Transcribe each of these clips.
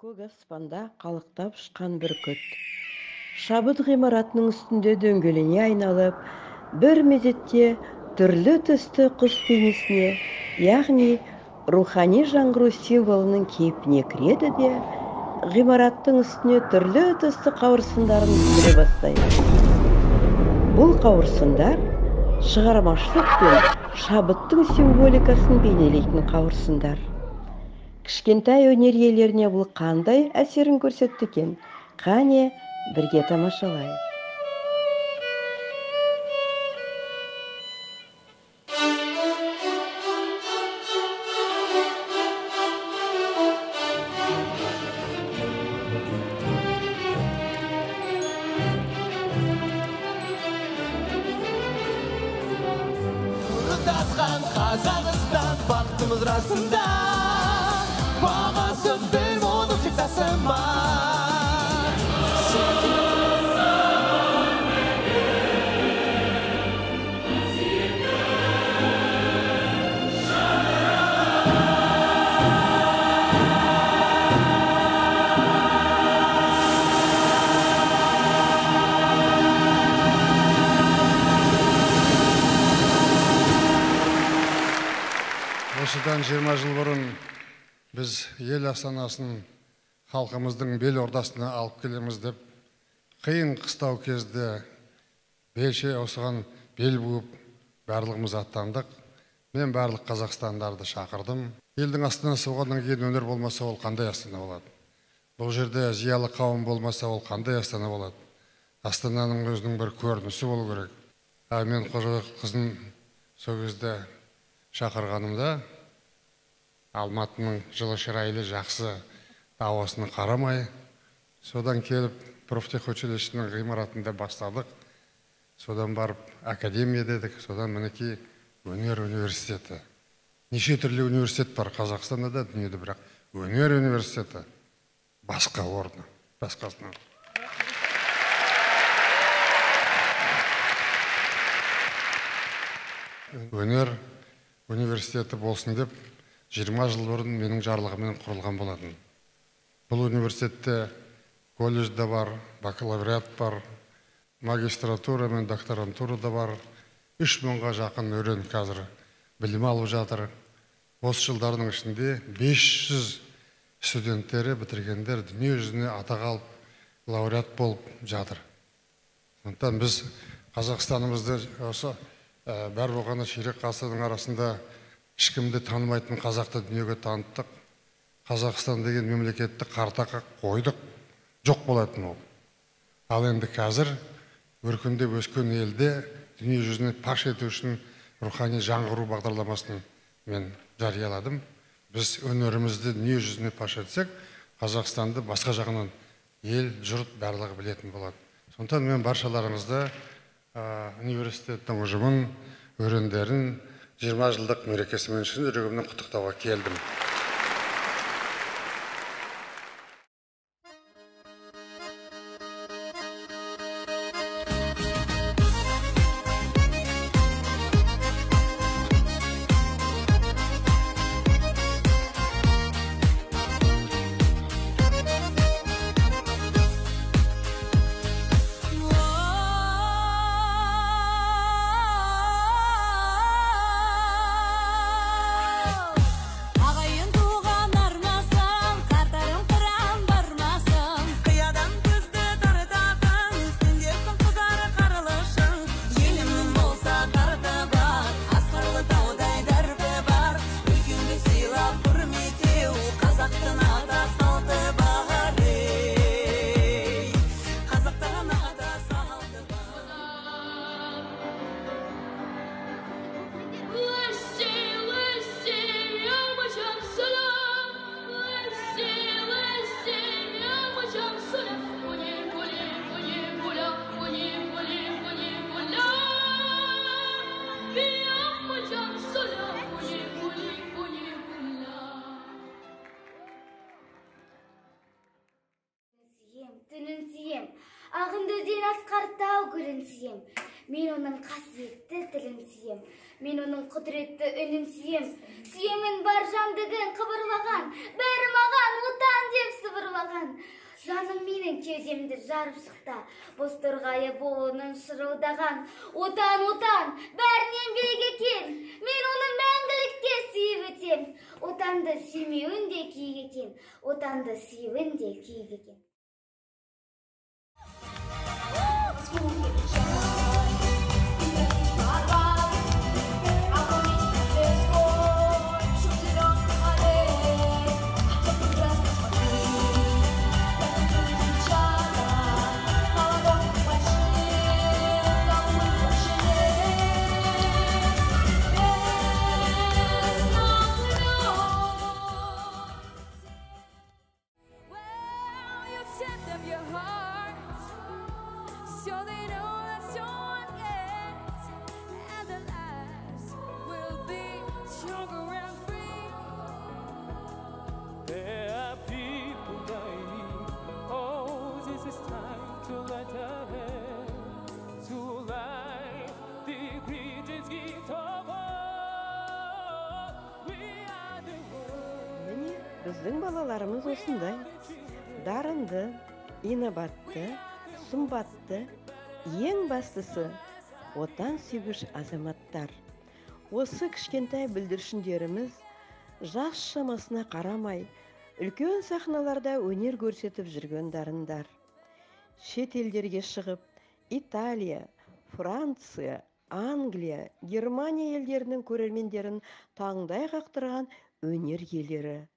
Көк аспанда қалықтап ұшқан бүркіт. Шабыт ғимаратының үстінде дөңгелене айналып, бір мезетте түрлі түсті құс бейнесіне, яғни рухани жаңғыру символының кейпіне кіреді де, ғимараттың үстіне түрлі түсті қауырсындарын түсіре бастайды. Бұл қауырсындар шығармашылық пен шабыттың символикасын бейнелейтін қауырсындар. Кішкентай өнер иелеріне бұл қандай әсерін көрсетті екен? Қане, бірге тамашалайық. Ұрындасқан Қазақстан бақытымыз расында, бағасы бір оның шектасың ба? Осыдан 20 жыл бұрын біз ел астанасын халқымыздың бел ордасына алып келеміз деп, қиын қыстау кезде белше осыған бел буып, барлығымыз аттандық. Мен барлық қазақстандарды шақырдым. Елдің астанасы болғаннан кейін өнер болмаса, ол қандай астана болады? Бұл жерде зиялы қауым болмаса, ол қандай астана болады? Астананың өзінің бір көрінісі болу керек. Мен қожалық қызын сол кезде шақырғанымда, Алматының жылы шырайлы жақсы ауасына қарамай, содан келіп профтех училищенің ғимаратында бастадық. Содан барып академия дедік, содан мінекей өнер университеті. Неше түрлі университет бар Қазақстанда да, дүниеде, бірақ өнер университеті басқа орны, басқасынан. Өнер университеті болсын деп 20 жыл бұрын менің жарлығыммен құрылған болатын. Бұл университетте колледж да бар, бакалавриат бар, магистратура мен докторантура да бар. 3000-ға жақын өрен қазір білім алып жатыр. Осы жылдардың ішінде 500 студенттері бітіргендер дүние жүзіне атақ алып, лауреат болып жатыр. Сондықтан біз Қазақстанымызды осы бәр болғаны ширек ғасырдың арасында ешкімді танымайтын қазақты дүниеге таныттық. Қазақстан деген мемлекетті қартаға қойдық, жоқ болатын ол. Ал енді қазір өркендеп өскен елде дүние жүзіне паш ету үшін рухани жаңғыру бағдарламасын мен жарияладым. Біз өнерімізді дүние жүзіне паш етсек, Қазақстанды басқа жағынан ел, жұрт барлығы білетін болады. Сондықтан мен баршаларыңызды университеттің ұжымын, өрендерін 20 жылдық мерекесімен шын жүрегімнен құттықтауға келдім. Ағынды өзен асқартау гүлін сүйем. Мен оның қасиетті тілін сүйем. Мен оның құдіретті үнін сүйем. Сүйемін бар жандығын қыбырлаған, бәрі маған отан деп сыбырлаған. шырылдаған, жаным менің кеудемді жарып шықта, боз торғайы буынын шырылдаған. Отан, отан, бәрінен биік екен, мен оны мәңгілікке сүйіп өтем. Отанды сүймеуін де күйік екен, отанды сүйуін де күйік екен. Міне, біздің балаларымыз осындай. Дарынды, инабатты, сымбатты, ең бастысы отан сүйгіш азаматтар. Осы кішкентай бүлдіршіндеріміз жас шамасына қарамай, үлкен сахналарда өнер көрсетіп жүрген дарындар. Шет елдерге шығып, Италия, Франция, Англия, Германия елдерінің көрермендерін таңдай қақтырған өнер иелері.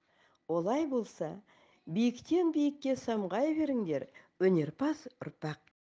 Олай болса, биіктен биікке самғай беріңдер, өнерпаз ұрпақ.